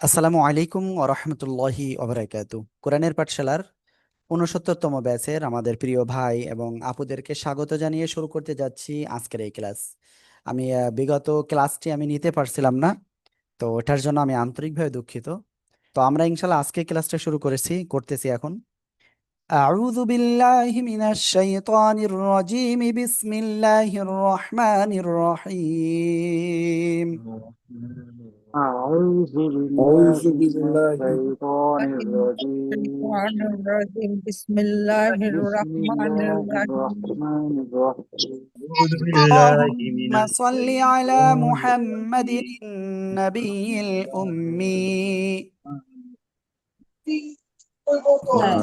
আসসালামু আলাইকুম ওরহমতুল্লাহি ওবরাকাতু। কোরআনের পাঠশালার 69তম ব্যাচের আমাদের প্রিয় ভাই এবং আপুদেরকে স্বাগত জানিয়ে শুরু করতে যাচ্ছি আজকের এই ক্লাস। আমি বিগত ক্লাসটি আমি নিতে পারছিলাম না, তো ওটার জন্য আমি আন্তরিকভাবে দুঃখিত। তো আমরা ইনশাল্লাহ আজকে ক্লাসটা শুরু করতেছি এখন। আউযু বিল্লাহি মিনাশ শাইতানির রাজিম, বিসমিল্লাহির রহমানির রহিম। أعوذ بالله أعوذ من بالله الشيطان الرجيم الشيطان الرجيم بسم الله بسم الرحمن الله الرحيم الرحمن الرحيم أعوذ بالله من اللهم صل على الشيطان محمد النبي الأمي.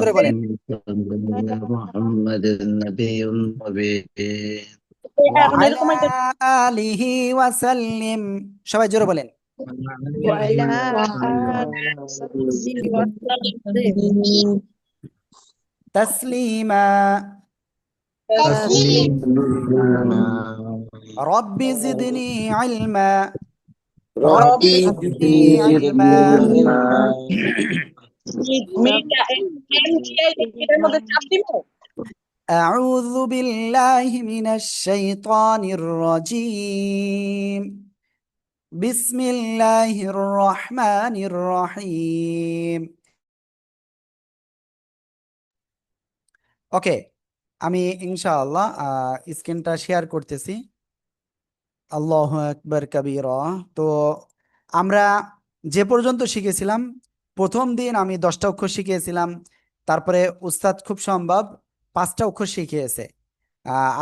জোরে বলেন। اللهم صل على محمد النبي النبي وعلى آله وسلم. সবাই জোরে বলেন। وعلى وعلى آله آله وصحبه تسليما. تسليما رب زدني علما. رب ربي رب زدني زدني علما. زدني علما علما أعوذ بالله من الشيطان الرجيم. بسم الله الرحمن الرحيم. ওকে, আমি ইনশাআল্লাহ স্ক্রিনটা শেয়ার করতেছি। আল্লাহু আকবার কাবীরা। তো আমরা যে পর্যন্ত শিখেছিলাম, প্রথম দিন আমি 10টা অক্ষর শিখিয়েছিলাম, তারপরে উস্তাদ খুব সম্ভব 5টা অক্ষর শিখিয়েছে।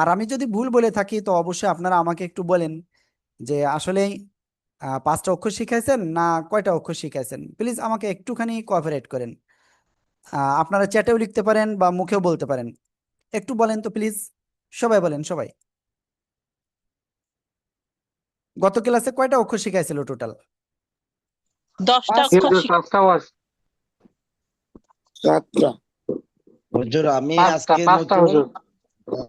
আর আমি যদি ভুল বলে থাকি তো অবশ্যই আপনারা আমাকে একটু বলেন যে আসলে 5টা অক্ষর শিখাইছেন না কয়টা অক্ষর শিখাইছেন। প্লিজ আমাকে একটুখানি কোঅপারেট করেন। আপনারা চ্যাটেও লিখতে পারেন বা মুখেও বলতে পারেন। একটু বলেন তো প্লিজ, সবাই বলেন সবাই। গত ক্লাসে কয়টা অক্ষর শিখাইছিল টোটাল? 10টা কিন্তু অক্ষর সাতটা সাতটা হুজুর আমি পাঁচটা আজকে পাঁচটা নতুন হুজুর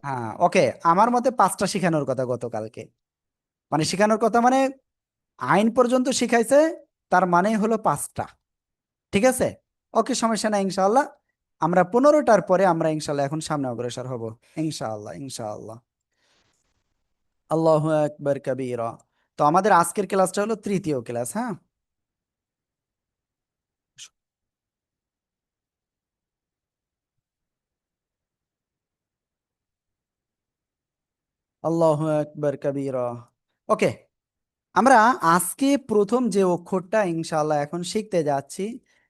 হ্যাঁ, ওকে, আমার মতে 5টা শেখানোর কথা গতকালকে। মানে শেখানোর কথা মানে আইন পর্যন্ত শিখাইছে, তার মানে হলো 5টা। ঠিক আছে, ওকে, সমস্যা নাই ইনশাআল্লাহ। আমরা 15টার পরে আমরা ইনশাআল্লাহ এখন সামনে অগ্রসর হব। ইনশাআল্লাহ ইনশাআল্লাহ। আল্লাহু আকবার কাবীরা। তো আমাদের আজকের ক্লাসটা হলো তৃতীয় ক্লাস। হ্যাঁ, আল্লাহু আকবার কাবীরা। ওকে, আমরা আজকে প্রথম যে অক্ষরটা ইনশাআল্লাহ এখন শিখতে যাচ্ছি,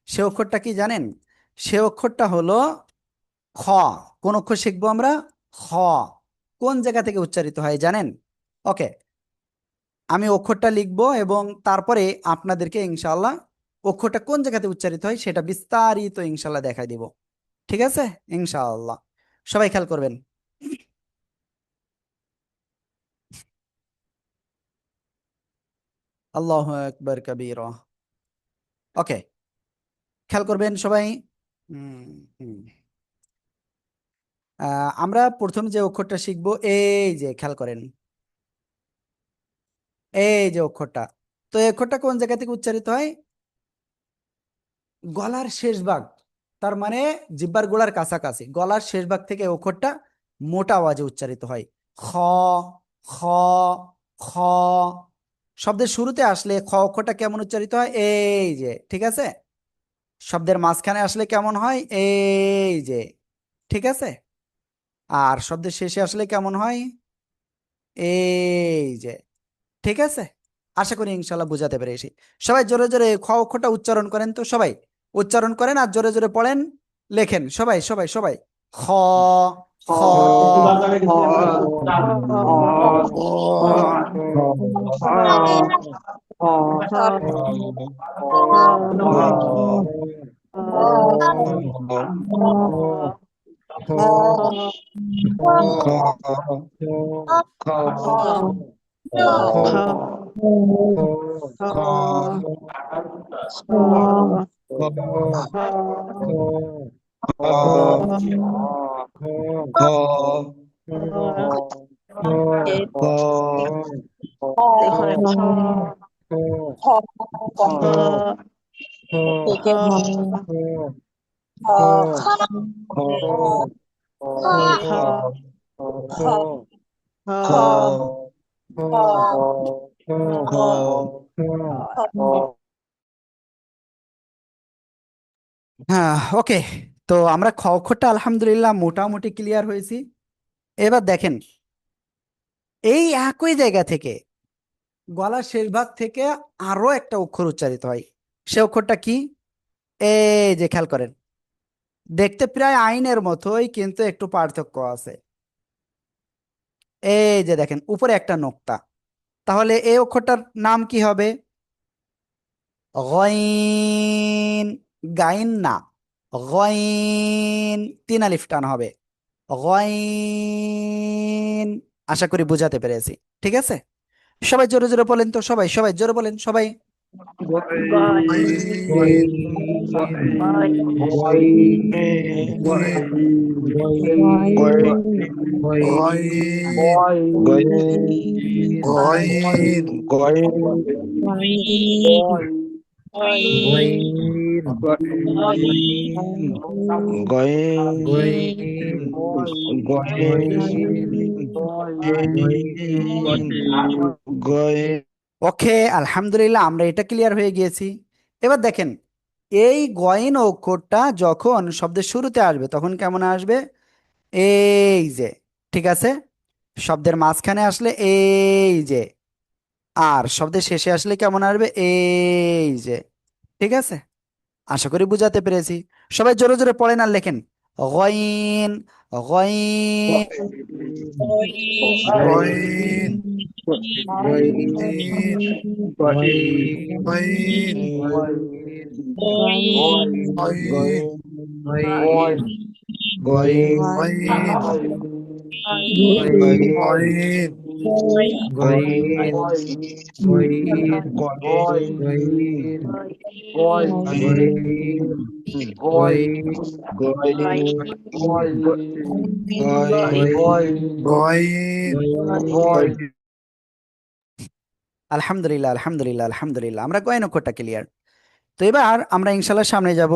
সে অক্ষরটা কি জানেন? সে অক্ষরটা হলো খ। কোন অক্ষর শিখবো আমরা? খ। কোন জায়গা থেকে উচ্চারিত হয় জানেন? ওকে, আমি অক্ষরটা লিখবো এবং তারপরে আপনাদেরকে ইনশাআল্লাহ অক্ষরটা কোন জায়গাতে উচ্চারিত হয় সেটা বিস্তারিত ইনশাআল্লাহ দেখাই দিব। ঠিক আছে ইনশাআল্লাহ, সবাই খেয়াল করবেন। আল্লাহু আকবার কাবীরা। ওকে, খেয়াল করবেন সবাই। হুম হুম আমরা প্রথম যে অক্ষরটা শিখবো, এই যে খেয়াল করেন, এই যে অক্ষরটা। তো এই অক্ষরটা কোন জায়গা থেকে উচ্চারিত হয়? গলার শেষ ভাগ, তার মানে জিহ্বার গোড়ার কাছাকাছি গলার শেষ ভাগ থেকে এই অক্ষরটা মোটা আওয়াজে উচ্চারিত হয়। খ, খ, খ। শব্দের শুরুতে আসলে খ অক্ষরটা কেমন উচ্চারিত হয়? এই যে, ঠিক আছে। শব্দের মাঝখানে আসলে কেমন হয়? এই যে, ঠিক আছে। আর শব্দের শেষে আসলে কেমন হয়? এই যে, ঠিক আছে। আশা করি ইনশাল্লাহ বুঝাতে পেরেছি। সবাই জোরে জোরে খ অক্ষরটা উচ্চারণ করেন তো, সবাই উচ্চারণ করেন আর জোরে জোরে পড়েন, লেখেন সবাই সবাই সবাই। খ, খ, থেকে হ্যাঁ, ওকে। তো আমরা খ অক্ষরটা আলহামদুলিল্লাহ মোটামুটি ক্লিয়ার হয়েছি। এবার দেখেন, এই একই জায়গা থেকে গলার শেষ ভাগ থেকে আরো একটা অক্ষর উচ্চারিত হয়। সে অক্ষরটা কি? এই যে খেয়াল করেন, দেখতে প্রায় আইনের মতোই, কিন্তু একটু পার্থক্য আছে। এই যে দেখেন উপরে একটা নোক্তা, তাহলে এই অক্ষরটার নাম কি হবে? গইন। গাইন না, গইন। তিন আলিফ টান হবে, গইন। আশা করি বুঝাতে পেরেছি। ঠিক আছে, সবাই জোরে জোরে বলেন তো, সবাই সবাই জোরে বলেন সবাই। ওকে, আলহামদুলিল্লাহ আমরা এটা ক্লিয়ার হয়ে গিয়েছি। এবার দেখেন, এই গয়েন অক্ষরটা যখন শব্দের শুরুতে আসবে তখন কেমন আসবে? এই যে, ঠিক আছে। শব্দের মাঝখানে আসলে এই যে, আর শব্দের শেষে আসলে কেমন আসবে? এই যে, ঠিক আছে। আশা করি বুঝাতে পেরেছি। সবাই জোরে জোরে পড়েন আর লেখেন, গইন, গইন। আলহামদুলিল্লাহ, আলহামদুলিল্লাহ, আলহামদুলিল্লাহ, আমরা গয়েন অক্ষরটা ক্লিয়ার। তো এবার আমরা ইনশাল্লাহ সামনে যাব।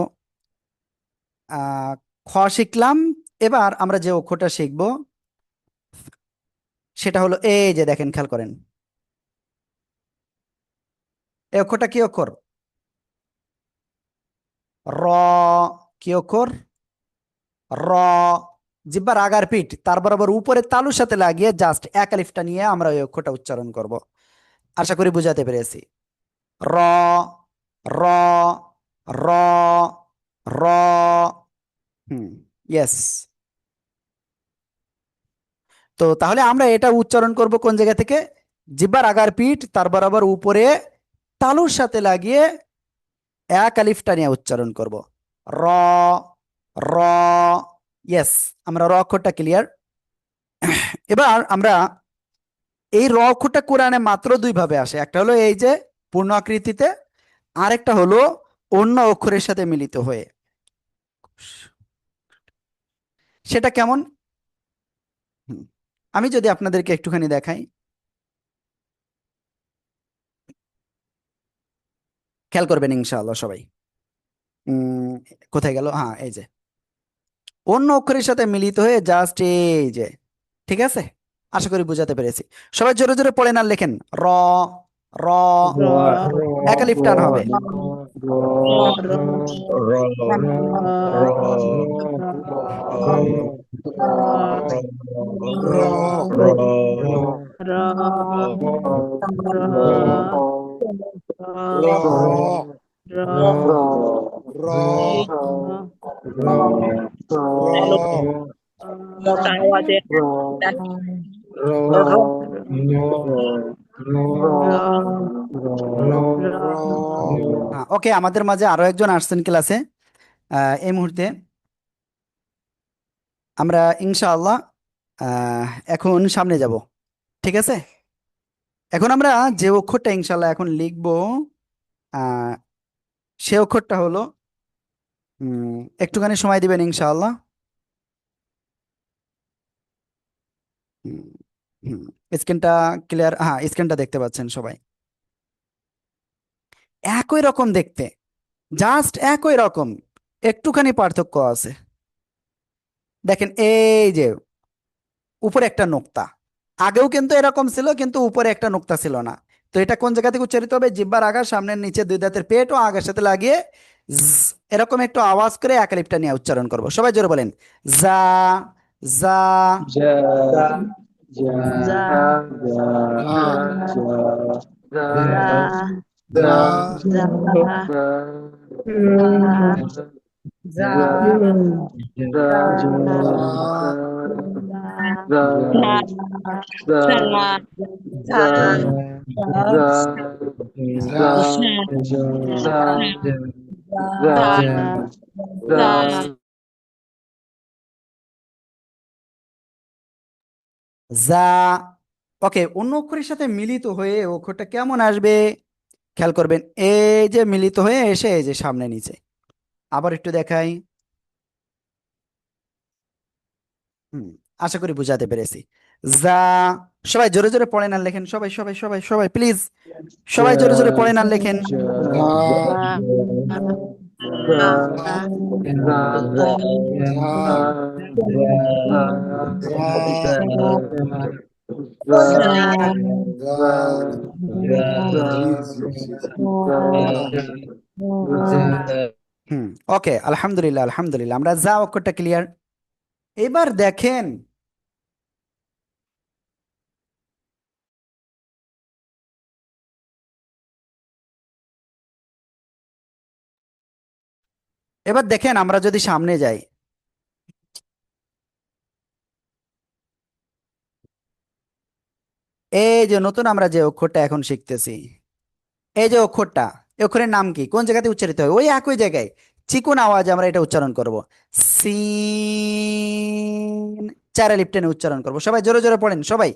আহ খ শিখলাম। এবার আমরা যে অক্ষরটা শিখব সেটা হলো, এই যে দেখেন খেয়াল করেন, এই অক্ষরটা কি অক্ষর? র। কি অক্ষর? র। জিহ্বার আগার পিঠ তার বরাবর উপরে তালুর সাথে লাগিয়ে জাস্ট এক আলিফটা নিয়ে আমরা ওই অক্ষরটা উচ্চারণ করব। আশা করি বুঝাতে পেরেছি। র, র, র, র। হুম, ইয়েস। তো তাহলে আমরা এটা উচ্চারণ করব কোন জায়গা থেকে? জিহ্বার আগার পিঠ তার বরাবর উপরে তালুর সাথে লাগিয়ে এক আলিফটা নিয়ে উচ্চারণ করব। র, র। ইয়েস, আমরা র অক্ষরটা ক্লিয়ার। এবার আমরা এই র অক্ষরটা কোরআনে মাত্র দুই ভাবে আসে, একটা হলো এই যে পূর্ণ আকৃতিতে, আরেকটা হলো অন্য অক্ষরের সাথে মিলিত হয়ে। সেটা কেমন? হুম, আমি যদি আপনাদেরকে একটুখানি দেখাই, খেয়াল করবেন ইনশাআল্লাহ সবাই। উম কোথায় গেল? হ্যাঁ, এই যে অন্য অক্ষরের সাথে মিলিত হয়ে জাস্ট এই যে, ঠিক আছে। আশা করি বুঝাতে পেরেছি। সবাই জোরে জোরে পড়েন আর লেখেন, র, র। এক আলিফ টান হবে। মোটা আওয়াজে হ্যাঁ, ওকে, আমাদের মাঝে আরো একজন আসছেন ক্লাসে এই মুহূর্তে। আমরা ইনশাআল্লাহ এখন সামনে যাব। ঠিক আছে, এখন আমরা যে অক্ষরটা ইনশাআল্লাহ এখন লিখব, আহ, সে অক্ষরটা হলো, একটুখানি সময় দিবেন ইনশাআল্লাহ। হুম, হুম, স্ক্রিনটা ক্লিয়ার? হ্যাঁ, স্ক্রিনটা দেখতে পাচ্ছেন সবাই? একই রকম দেখতে, জাস্ট একই রকম, একটুখানি পার্থক্য আছে। দেখেন এই যে উপরে একটা নোক্তা, আগেও কিন্তু এরকম ছিল কিন্তু উপরে একটা নোক্তা ছিল না। তো এটা কোন জায়গা থেকে উচ্চারিত হবে? জিহ্বার আগা, সামনের নিচে দুই দাঁতের পেট ও আগার সাথে লাগিয়ে জ, এরকম একটু আওয়াজ করে একালিপটা নিয়ে উচ্চারণ করব। সবাই জোরে বলেন, জা, জা। যা za, যা যা za, যা za, যা za, যা যা যা যা যা যা যা যা যা। ওকে, অন্য অক্ষরের সাথে মিলিত হয়ে অক্ষরটা কেমন আসবে খেয়াল করবেন। এই যে মিলিত হয়ে এসে এই যে সামনে নিচে, আবার একটু দেখাই। হুম, আশা করি বুঝাতে পেরেছি। যা। সবাই জোরে জোরে পড়েন আর লেখেন, সবাই সবাই সবাই সবাই প্লিজ, সবাই জোরে জোরে পড়েন আর লেখেন। হুম, ওকে, আলহামদুলিল্লাহ আলহামদুলিল্লাহ, আমরা যা অক্ষরটা ক্লিয়ার। এবার দেখেন, এবার দেখেন আমরা যদি সামনে যাই, এই যে নতুন আমরা যে অক্ষরটা এখন শিখতেছি, এই যে অক্ষরটা, এই অক্ষরের নাম কি, কোন জায়গাতে উচ্চারিত হয়? ওই একই জায়গায় চিকন আওয়াজে আমরা এটা উচ্চারণ করব। সিন, চারা লিপটেনে উচ্চারণ করব। সবাই জোরে জোরে পড়েন সবাই।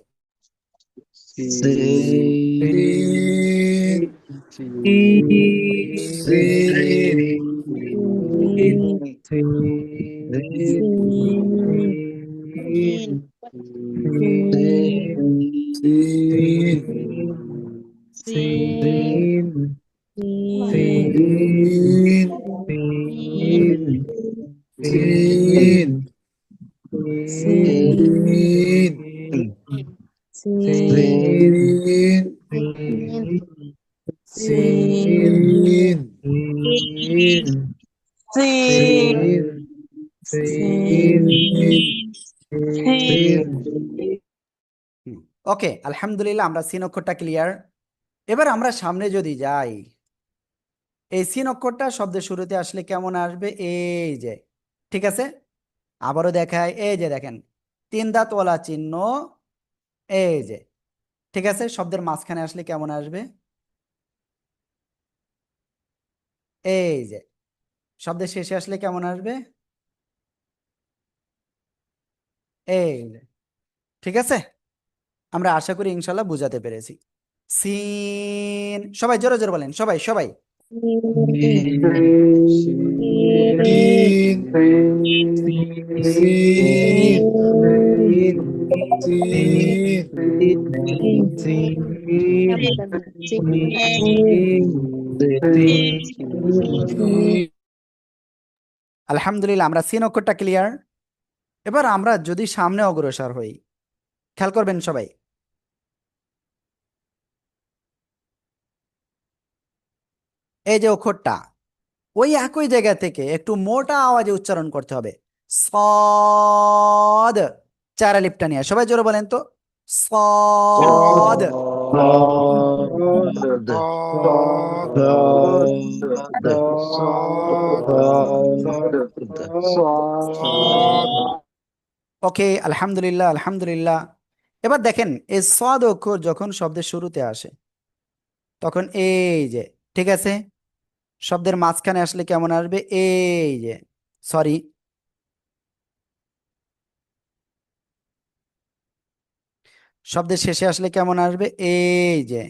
ওকে, আলহামদুলিল্লাহ, আমরা সিন অক্ষরটা ক্লিয়ার। এবার আমরা সামনে যদি যাই, এই সিন অক্ষরটা শব্দের শুরুতে আসলে কেমন আসবে? এই যে, ঠিক আছে, আবারও দেখায়, এই যে দেখেন তিন দাঁতওয়ালা চিহ্ন, এই যে, ঠিক আছে, শব্দের মাঝখানে আসলে কেমন আসবে? এই যে, শব্দের শেষে আসলে কেমন আসবে? এই যে, ঠিক আছে, আমরা আশা করি ইনশাল্লাহ বুঝাতে পেরেছি। সিন, সবাই জোরে জোরে বলেন, সবাই সবাই। আলহামদুলিল্লাহ, আমরা সিন অক্ষরটা ক্লিয়ার। এবার আমরা যদি সামনে অগ্রসর হই, খেয়াল করবেন সবাই, এই যে অক্ষরটা, ওই একই জায়গা থেকে একটু মোটা আওয়াজে উচ্চারণ করতে হবে। সদ, চারা লিপটা নিয়ে সবাই জোরে বলেন তো, সদ। ওকে, আলহামদুলিল্লাহ আলহামদুলিল্লাহ। এবার দেখেন এই সদ অক্ষর যখন শব্দের শুরুতে আসে তখন এই যে, ঠিক আছে, শব্দের মাঝখানে আসলে কেমন আসবে? এই যে, সরি, শব্দের শেষে আসলে কেমন আসবে? এই যে,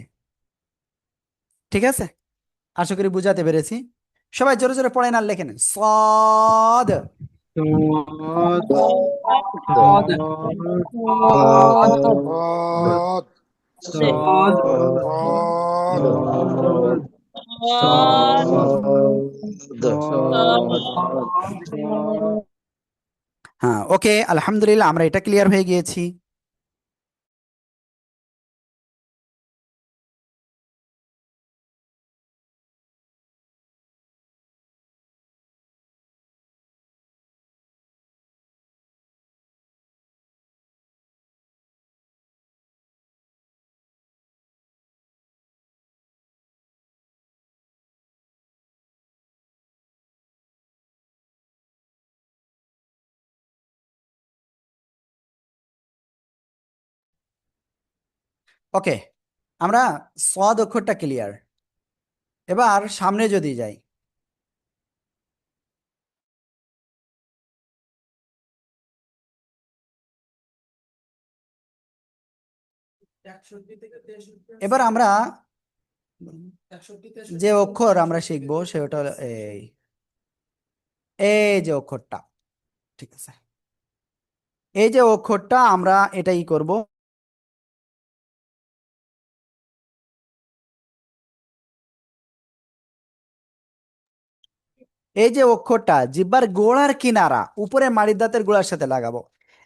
ঠিক আছে, আশা করি বুঝাতে পেরেছি। সবাই জোরে জোরে পড়েন আর লেখেন, সদ। হ্যাঁ, ওকে, আলহামদুলিল্লাহ আমরা এটা ক্লিয়ার হয়ে গিয়েছি। ওকে, আমরা সদ অক্ষরটা ক্লিয়ার। এবার সামনে যদি যাই, এবার আমরা যে অক্ষর আমরা শিখবো সেটা হলো এই এই যে অক্ষরটা, ঠিক আছে, এই যে অক্ষরটা আমরা এটাই করব। এই যে অক্ষরটা জিহ্বার গোড়ার কিনারা উপরে মাড়ির দাঁতের গোড়ার সাথে লাগাবো,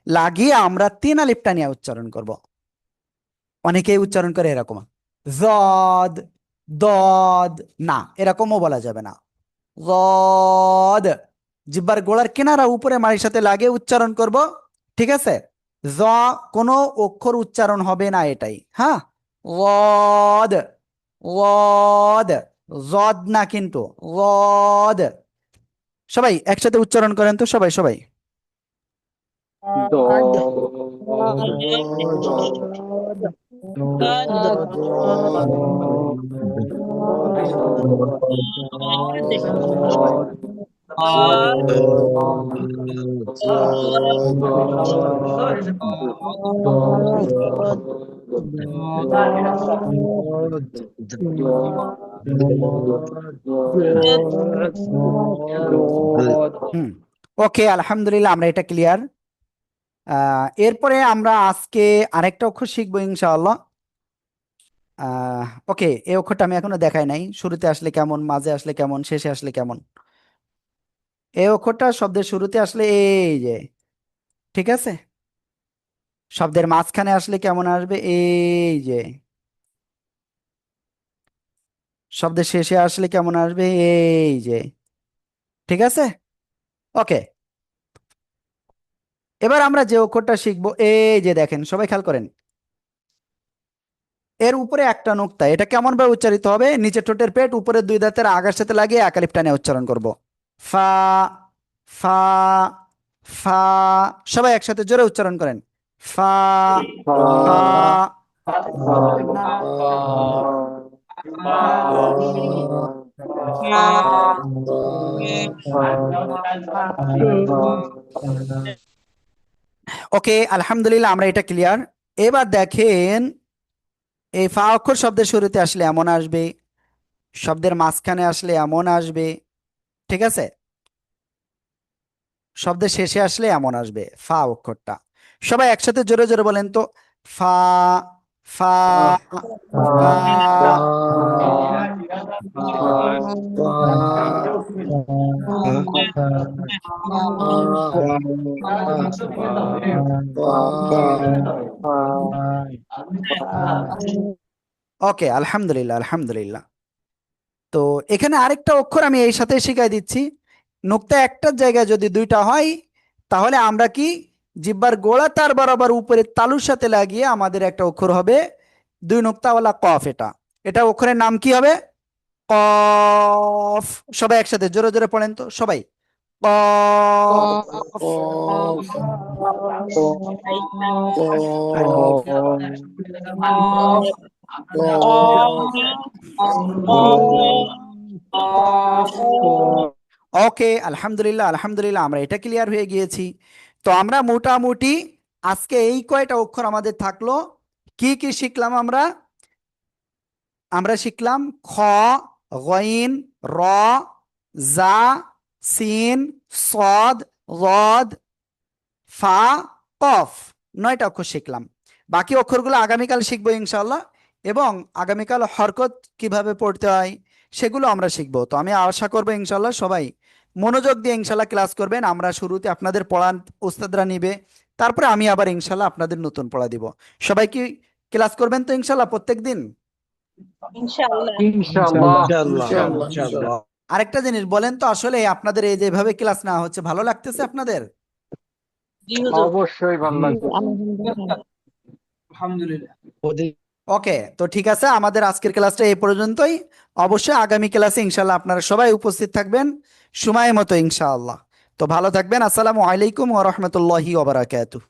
লাগিয়ে আমরা তিন আলিফ টানিয়ে উচ্চারণ করব। অনেকেই উচ্চারণ করে এরকম জদ, দদ, না এরকমও বলা যাবে না। জদ, জিহ্বার গোড়ার কিনারা উপরে মাড়ির সাথে লাগিয়ে উচ্চারণ করব, ঠিক আছে। জ, কোনো অক্ষর উচ্চারণ হবে না, এটাই। হ্যাঁ, ওয়াদ, ওয়াদ, জদ না কিন্তু, ওয়াদ। সবাই একসাথে উচ্চারণ করেন তো, সবাই সবাই। হুম, ওকে, আলহামদুলিল্লাহ আমরা এটা ক্লিয়ার। এরপরে আমরা আজকে আরেকটা অক্ষর শিখবো ইনশাআল্লাহ। ওকে, এই অক্ষরটা আমি এখনো দেখাই নাই, শুরুতে আসলে কেমন, মাঝে আসলে কেমন, শেষে আসলে কেমন। এই অক্ষরটা শব্দের শুরুতে আসলে এই যে, ঠিক আছে, শব্দের মাঝখানে আসলে কেমন আসবে এই যে, শব্দের শেষে আসলে কেমন আসবে এই যে, ঠিক আছে। ওকে, এবার আমরা যে অক্ষরটা শিখবো এই যে দেখেন, সবাই খেয়াল করেন, এর উপরে একটা নোক্তা, এটা কেমন ভাবে উচ্চারিত হবে, নিচে ঠোঁটের পেট উপরের দুই দাঁতের আগার সাথে লাগিয়ে এক আলিফ টানে উচ্চারণ করব। ফা, ফা, ফা। সবাই একসাথে জোরে উচ্চারণ করেন, ফা, ফা। ওকে, আলহামদুলিল্লাহ আমরা এটা ক্লিয়ার। এবার দেখেন, এই ফা অক্ষর শব্দের শুরুতে আসলে এমন আসবে, শব্দের মাঝখানে আসলে এমন আসবে, ঠিক আছে, শব্দের শেষে আসলে এমন আসবে ফা অক্ষরটা। সবাই একসাথে জোরে জোরে বলেন তো, ফা, ফা, ফা। ওকে, আলহামদুলিল্লাহ আলহামদুলিল্লাহ। তো এখানে আরেকটা অক্ষর আমি এই সাথে শিখাই দিচ্ছি। নোক্তা একটার জায়গায় যদি দুইটা হয়, তাহলে আমরা কি জিহ্বার গোড়া তার বরাবর উপরে তালুর সাথে লাগিয়ে আমাদের একটা অক্ষর হবে দুই নোক্তাওয়ালা কফ। এটা এটা অক্ষরের নাম কি হবে, কফ। সবাই একসাথে জোরে জোরে পড়েন তো সবাই, কফ। ওকে, আলহামদুলিল্লাহ আলহামদুলিল্লাহ আমরা এটা ক্লিয়ার হয়ে গিয়েছি। তো আমরা মোটামুটি আজকে এই কয়টা অক্ষর আমাদের থাকলো, কি কি শিখলাম আমরা? আমরা শিখলাম খ, গইন, র, জা, সিন, সদ, গদ, ফা, কফ। 9টা অক্ষর শিখলাম। বাকি অক্ষরগুলো আগামীকাল শিখবো ইনশাল্লাহ। এবং আগামীকাল হরকত কিভাবে পড়তে হয়, সেগুলো আমরা শিখবো। তো আমি আশা করবো ইনশাল্লাহ সবাই মনোযোগ দিয়ে ইনশাল্লাহ ক্লাস করবেন। আমরা শুরুতে আপনাদের পড়ান, উস্তাদরা নিবে, তারপরে আমি আবার ইনশাল্লাহ আপনাদের নতুন পড়া দিব। সবাই কি ক্লাস করবেন তো ইনশাল্লাহ প্রত্যেক দিন? ইনশাআল্লাহ। ইনশাআল্লাহ। ইনশাআল্লাহ ইনশাআল্লাহ। আরেকটা জিনিস বলেন তো, আসলে আপনাদের এই যেভাবে ক্লাস নেওয়া হচ্ছে ভালো লাগতেছে আপনাদের? জি হুজুর। অবশ্যই ভালো লাগবে। আলহামদুলিল্লাহ। ওকে, তো ঠিক আছে, আমাদের আজকের ক্লাসটা এই পর্যন্তই। অবশ্যই আগামী ক্লাসে ইনশাল্লাহ আপনারা সবাই উপস্থিত থাকবেন সময় মতো ইনশাআল্লাহ। তো ভালো থাকবেন। আসসালামু আলাইকুম ওয়া রাহমাতুল্লাহি ওয়া বারাকাতুহু।